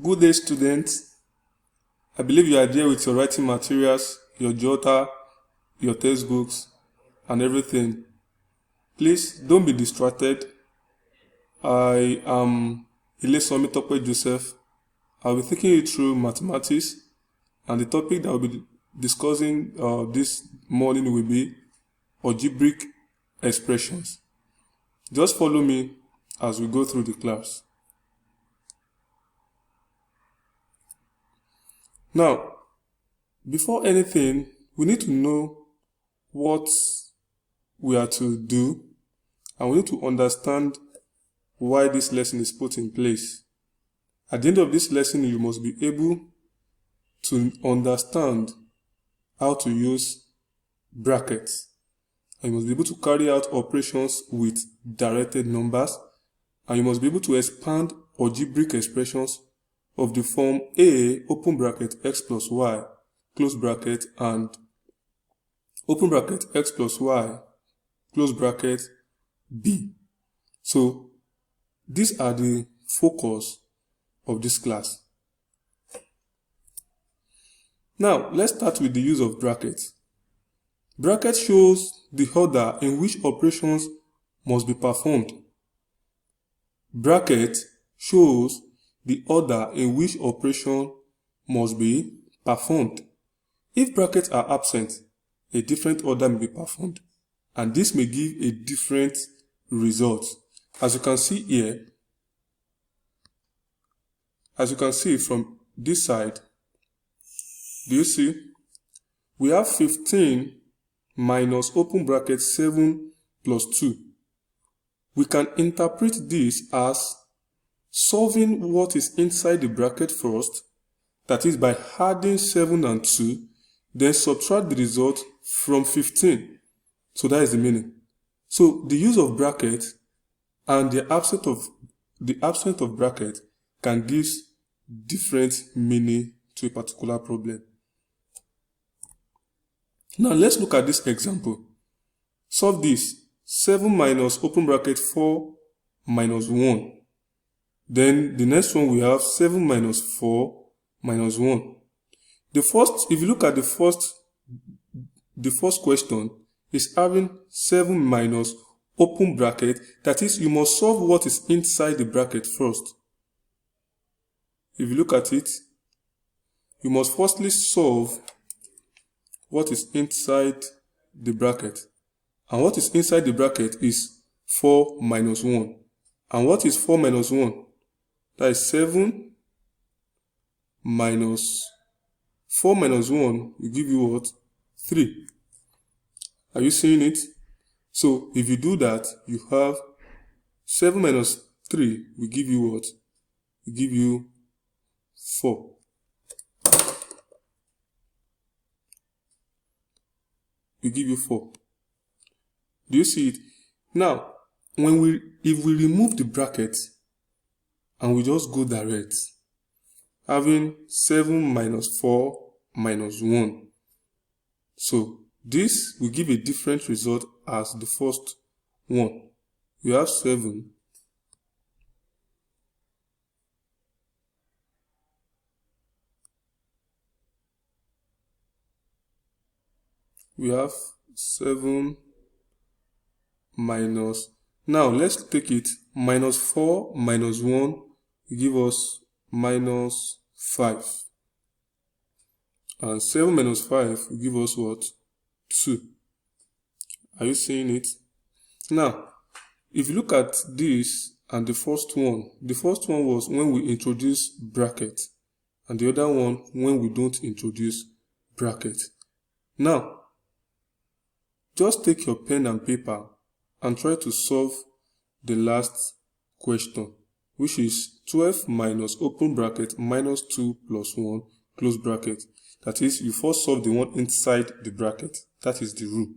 Good day, students. I believe you are there with your writing materials, your jotter, your textbooks, and everything. Please don't be distracted. I am Ilesomi Tope Joseph. I'll be taking you through mathematics, and the topic that we'll be discussing this morning will be algebraic expressions. Just follow me as we go through the class. Now, before anything, we need to know what we are to do, and we need to understand why this lesson is put in place. At the end of this lesson, you must be able to understand how to use brackets, and you must be able to carry out operations with directed numbers, and you must be able to expand algebraic expressions of the form a open bracket x plus y close bracket and open bracket x plus y close bracket b. So these are the focus of this class. Now let's start with the use of brackets. Bracket shows the order in which operations must be performed. Bracket shows the order in which operation must be performed. If brackets are absent, a different order may be performed, and this may give a different result. As you can see here, as you can see from this side, do you see? We have 15 minus open bracket 7 plus 2. We can interpret this as solving what is inside the bracket first, that is by adding 7 and 2, then subtract the result from 15. So that is the meaning. So the use of bracket and the absence of bracket can give different meaning to a particular problem. Now let's look at this example. Solve this. 7 minus open bracket 4 minus 1. Then the next one we have 7 minus 4 minus 1. If you look at the first question is having 7 minus open bracket. That is, you must solve what is inside the bracket first. If you look at it, you must firstly solve what is inside the bracket. And what is inside the bracket is 4 minus 1. And what is 4 minus 1? That is 7 minus 4 minus 1 will give you what? 3. Are you seeing it? So if you do that, you have 7 minus 3 will give you what? Will give you 4. Will give you 4. Do you see it? Now, if we remove the bracket and we just go direct, having 7 minus 4 minus 1. So this will give a different result as the first one. We have 7 minus, now let's take it, minus 4 minus 1 will give us minus 5. And 7 minus 5 will give us what? 2. Are you seeing it? Now, if you look at this and the first one was when we introduce bracket, and the other one when we don't introduce bracket. Now, just take your pen and paper and try to solve the last question, which is 12 minus open bracket minus 2 plus 1 close bracket. That is, you first solve the one inside the bracket. That is the rule.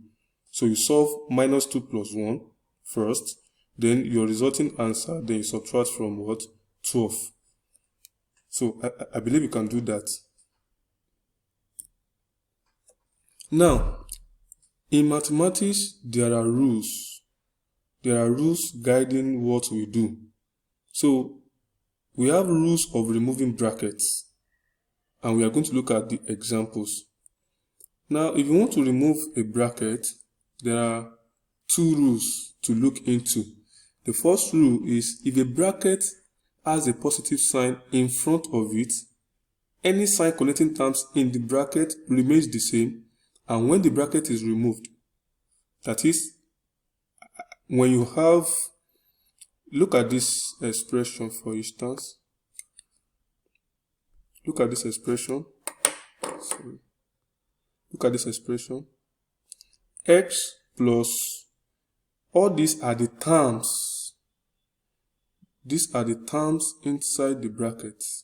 So you solve minus 2 plus 1 first, then your resulting answer, then you subtract from what? 12. So I believe you can do that. Now, in mathematics, there are rules. There are rules guiding what we do. So we have rules of removing brackets, and we are going to look at the examples. Now, if you want to remove a bracket, there are two rules to look into. The first rule is if a bracket has a positive sign in front of it, any sign connecting terms in the bracket remains the same, and when the bracket is removed, that is, when you have, look at this expression for instance. Look at this expression. Sorry. Look at this expression. X plus, all these are the terms. These are the terms inside the brackets.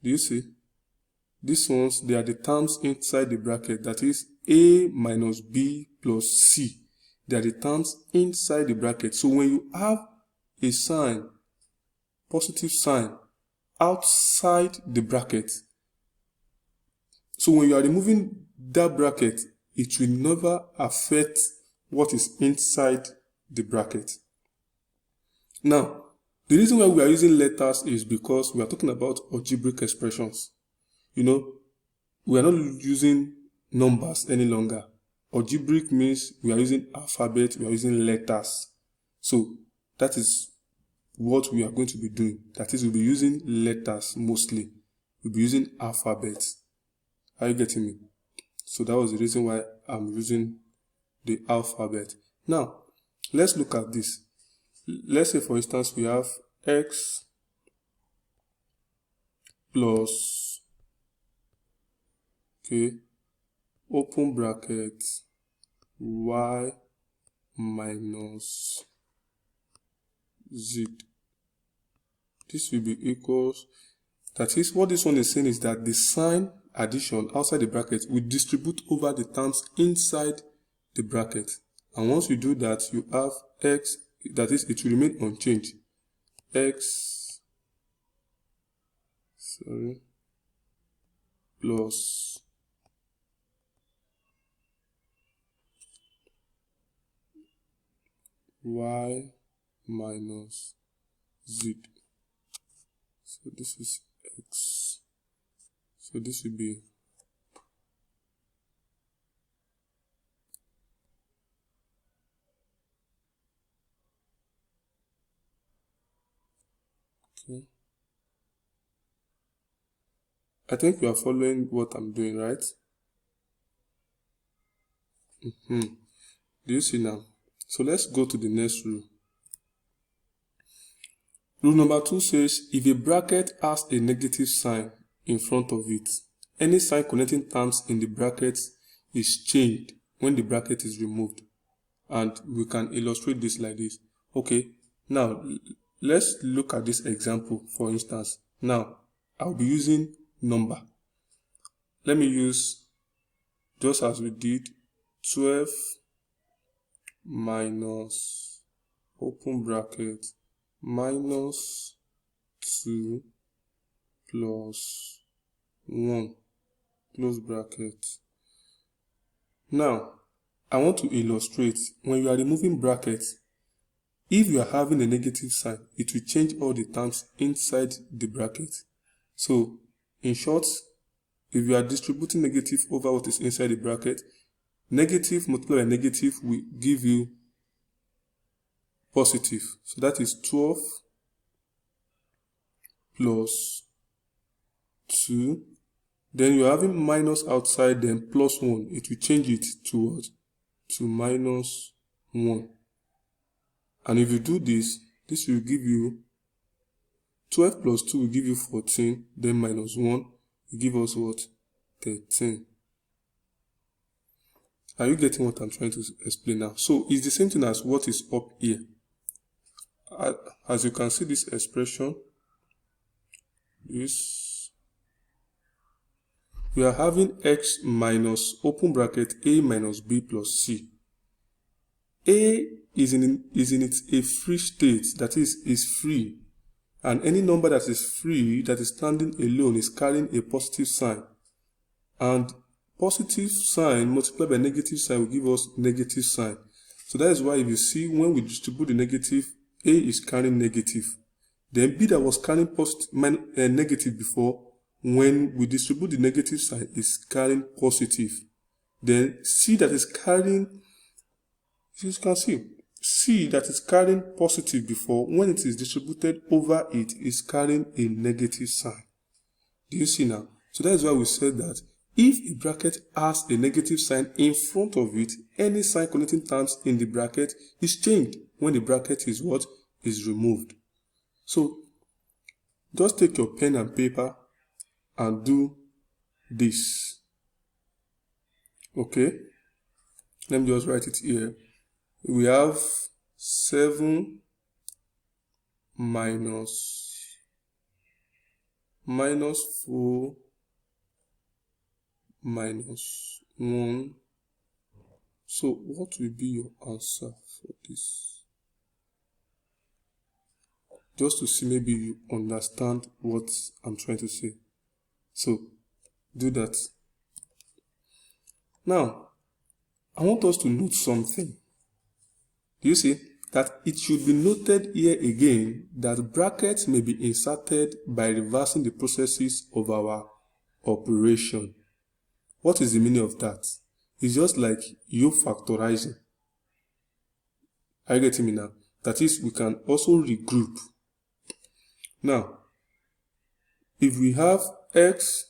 Do you see? These ones, they are the terms inside the bracket. That is A minus B plus C. They are the terms inside the bracket. So when you have a sign, positive sign, outside the bracket, so when you are removing that bracket, it will never affect what is inside the bracket. Now, the reason why we are using letters is because we are talking about algebraic expressions. You know, we are not using numbers any longer. Algebraic means we are using alphabet, we are using letters. So that is what we are going to be doing. That is, we'll be using letters mostly. We'll be using alphabets. Are you getting me? So that was the reason why I'm using the alphabet. Now, let's look at this. Let's say, for instance, we have X plus, okay, open bracket, Y minus Z. This will be equals, that is, what this one is saying is that the sign addition outside the bracket will distribute over the terms inside the bracket. And once you do that, you have X, that is, it will remain unchanged. X, sorry, plus Y minus Z. So this is X. So this will be okay. I think you are following what I'm doing, right? Do you see now? So let's go to the next rule. Rule number 2 says if a bracket has a negative sign in front of it, any sign connecting terms in the bracket is changed when the bracket is removed. And we can illustrate this like this. Okay, now let's look at this example for instance. Now, I'll be using number. Let me use, just as we did, 12 minus, open bracket, minus 2 plus 1, close bracket. Now, I want to illustrate, when you are removing brackets, if you are having a negative sign, it will change all the terms inside the bracket. So, in short, if you are distributing negative over what is inside the bracket, negative multiplied by negative will give you positive. So that is 12 plus 2. Then you are having minus outside, then plus 1. It will change it to what? To minus 1. And if you do this, this will give you 12 plus 2 will give you 14. Then minus 1 will give us what? 13. Are you getting what I'm trying to explain now? So it's the same thing as what is up here. As you can see, this expression, this, we are having X minus, open bracket, A minus B plus C. A is in a free state, that is free. And any number that is free, that is standing alone, is carrying a positive sign. And positive sign multiplied by negative sign will give us negative sign. So that is why if you see, when we distribute the negative, A is carrying negative. Then B that was carrying negative before, when we distribute the negative sign, is carrying positive. Then C that is carrying, as you can see, C that is carrying positive before, when it is distributed over it, is carrying a negative sign. Do you see now? So that is why we said that if a bracket has a negative sign in front of it, any sign connecting terms in the bracket is changed when the bracket is what? Is removed. So just take your pen and paper and do this. Okay? Let me just write it here. We have 7 minus 4 minus 1. So what will be your answer for this? Just to see maybe you understand what I'm trying to say. So do that. Now, I want us to note something. Do you see that it should be noted here again that brackets may be inserted by reversing the processes of our operation. What is the meaning of that? It's just like you factorizing. Are you getting me now? That is, we can also regroup. Now, if we have x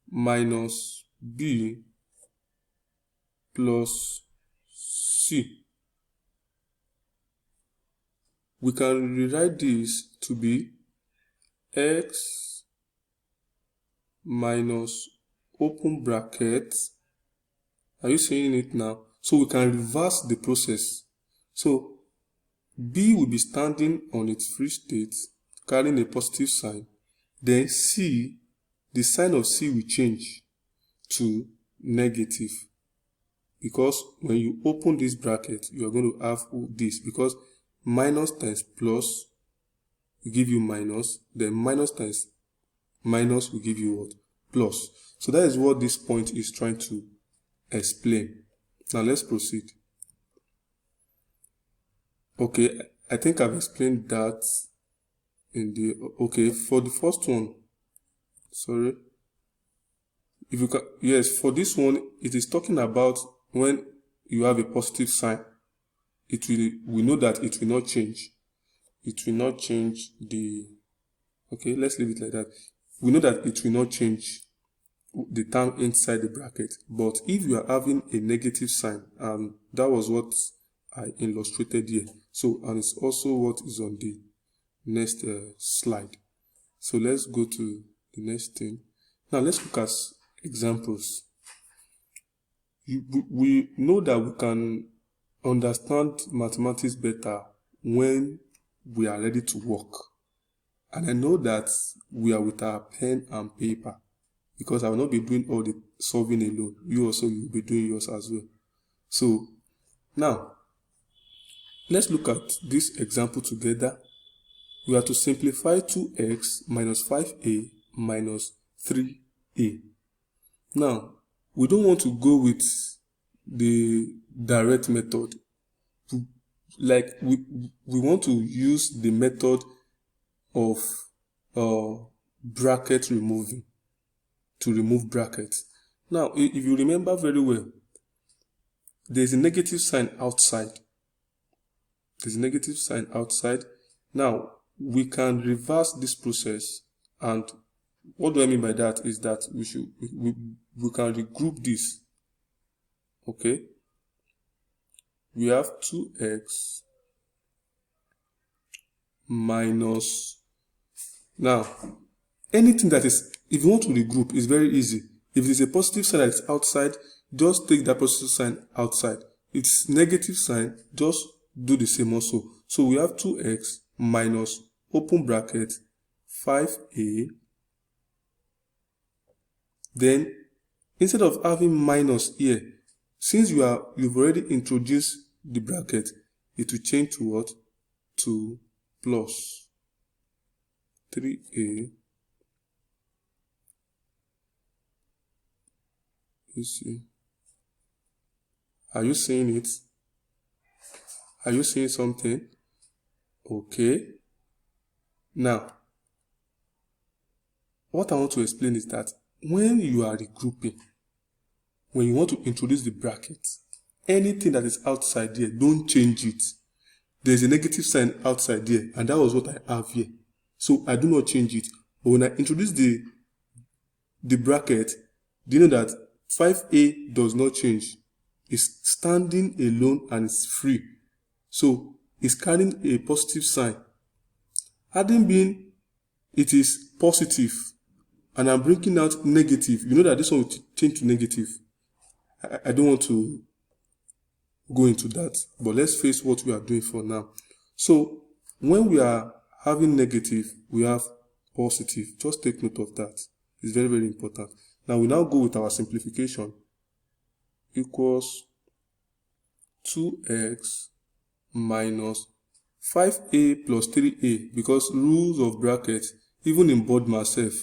minus b plus c, we can rewrite this to be x minus open bracket. Are you seeing it now? So we can reverse the process. So B will be standing on its free state, carrying a positive sign. Then C, the sign of C will change to negative. Because when you open this bracket, you are going to have this. Because minus times plus will give you minus. Then minus times minus will give you what? Plus. So that is what this point is trying to explain. Now let's proceed. Okay, I think I've explained that in the, okay, for the first one, sorry, if you can, yes, for this one, it is talking about when you have a positive sign, we know that it will not change. It will not change the, okay, let's leave it like that. We know that it will not change the term inside the bracket. But if you are having a negative sign, and that was what I illustrated here. So, and it's also what is on the next slide. So let's go to the next thing. Now let's look at examples. We know that we can understand mathematics better when we are ready to work. And I know that we are with our pen and paper, because I will not be doing all the solving alone. You also will be doing yours as well. So now, let's look at this example together. We are to simplify 2x minus 5a minus 3a. Now, we don't want to go with the direct method. Like, we want to use the method of bracket removing to remove brackets. Now, if you remember very well, there's a negative sign outside. There's a negative sign outside. Now, we can reverse this process, and what do I mean by that is that we can regroup this. Okay, we have 2x minus, now anything that is, if you want to regroup, is very easy. If it is a positive sign that is outside, just take that positive sign outside. It's negative sign, just do the same also. So we have 2x minus open bracket 5a. Then instead of having minus here, since you've already introduced the bracket, it will change to what? To plus 3a. You see? Are you seeing it? Are you seeing something? Okay. Now, what I want to explain is that when you are regrouping, when you want to introduce the bracket, anything that is outside there, don't change it. There's a negative sign outside there, and that was what I have here. So I do not change it. But when I introduce the bracket, do you know that 5a does not change? It's standing alone and it's free. So it's carrying a positive sign. Adding being, it is positive, and I'm bringing out negative. You know that this one will change to negative. I don't want to go into that, but let's face what we are doing for now. So when we are having negative, we have positive. Just take note of that. It's very, very important. Now we now go with our simplification. Equals 2x minus 5a plus 3a, because rules of brackets, even in BODMAS,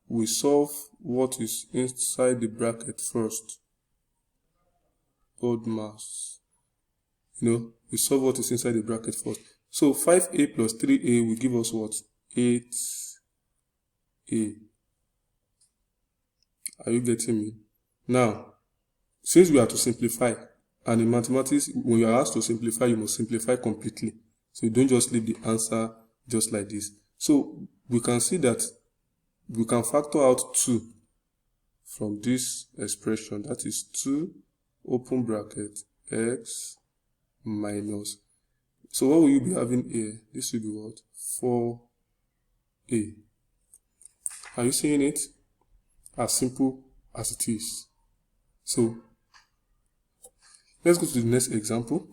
we solve what is inside the bracket first. BODMAS, we solve what is inside the bracket first. So 5a plus 3a will give us what? 8a. Are you getting me? Now, since we are to simplify, and in mathematics, when you are asked to simplify, you must simplify completely. So you don't just leave the answer just like this. So we can see that we can factor out 2 from this expression. That is 2 open bracket x minus. So what will you be having here? This will be what? 4a. Are you seeing it? As simple as it is. So let's go to the next example.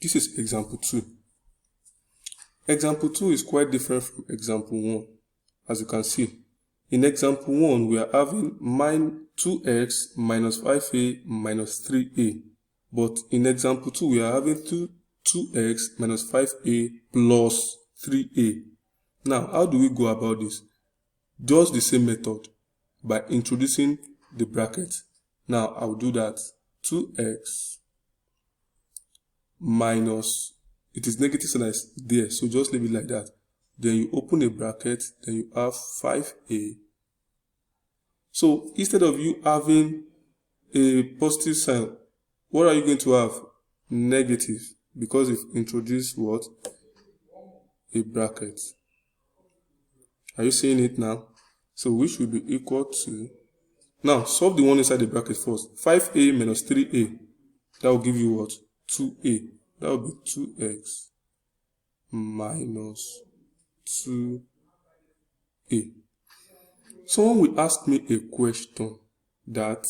This is example 2. Example 2 is quite different from example 1. As you can see, in example 1, we are having 2x minus 5a minus 3a. But in example 2, we are having 2x minus 5a plus 3a. Now, how do we go about this? Just the same method, by introducing the bracket. Now, I'll do that. 2x minus, it is negative sign there, so just leave it like that. Then you open a bracket, then you have 5a. So instead of you having a positive sign, what are you going to have? Negative, because you've introduced what? A bracket. Are you seeing it now? So which will be equal to, now solve the one inside the bracket first. 5a minus 3a, that will give you what? 2a. That will be 2x minus 2a. Someone will ask me a question that,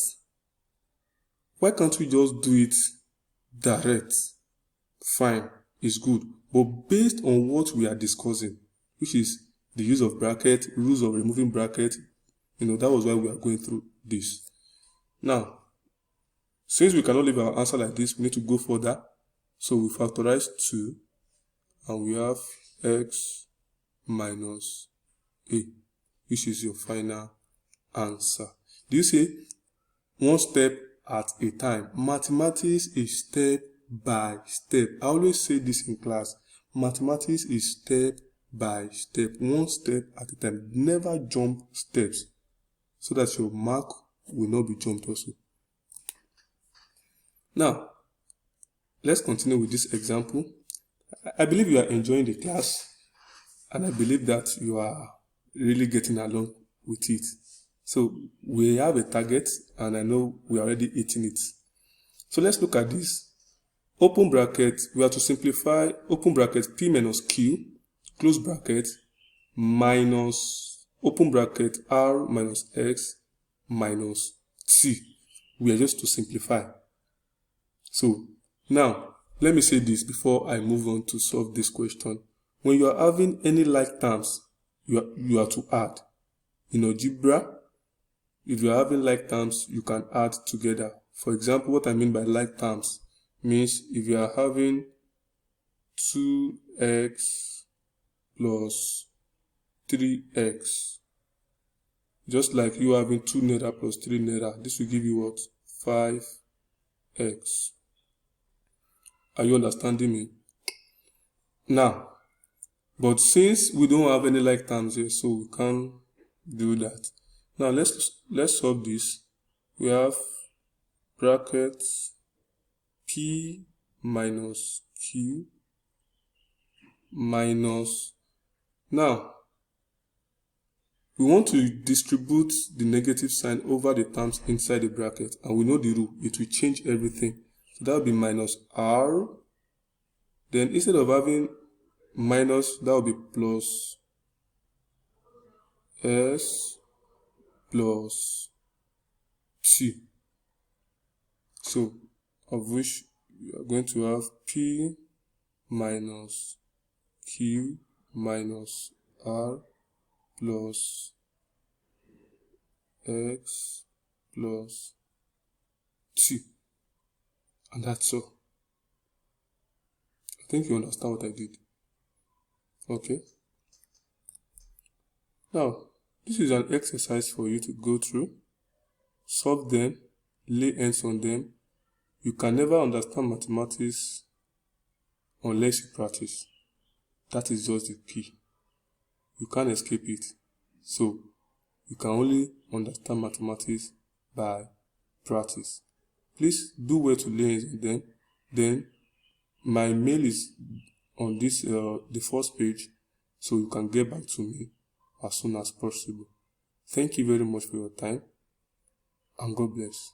why can't we just do it direct? Fine, it's good. But based on what we are discussing, which is the use of bracket, rules of removing bracket, that was why we are going through this. Now, since we cannot leave our answer like this, we need to go further. So we factorize 2, and we have x minus a, which is your final answer. Do you see? One step at a time. Mathematics is step by step. I always say this in class. Mathematics is step by step. One step at a time. Never jump steps, so that your mark will not be jumped also. Now, let's continue with this example. I believe you are enjoying the class, and I believe that you are really getting along with it. So we have a target, and I know we are already hitting it. So let's look at this. Open bracket, we have to simplify open bracket p minus q, close bracket, minus open bracket r minus x minus t. We are just to simplify. So now, let me say this before I move on to solve this question. When you are having any like terms, you are to add. In algebra, if you are having like terms, you can add together. For example, what I mean by like terms means if you are having 2x plus 3x, just like you having 2 naira plus 3 naira, this will give you what? 5x. Are you understanding me? Now, but since we don't have any like terms here, so we can't do that. Now let's solve this. We have brackets P minus Q minus. Now, we want to distribute the negative sign over the terms inside the bracket, and we know the rule. It will change everything. So that will be minus R. Then instead of having minus, that will be plus S plus T. So, of which we are going to have P minus Q minus R plus X plus T. And that's all. I think you understand what I did. Okay. Now, this is an exercise for you to go through. Solve them, lay hands on them. You can never understand mathematics unless you practice. That is just the key. You can't escape it. So, you can only understand mathematics by practice. Please do well to lay hands on them. Then, my mail is on this the first page, so you can get back to me as soon as possible. Thank you very much for your time, and God bless.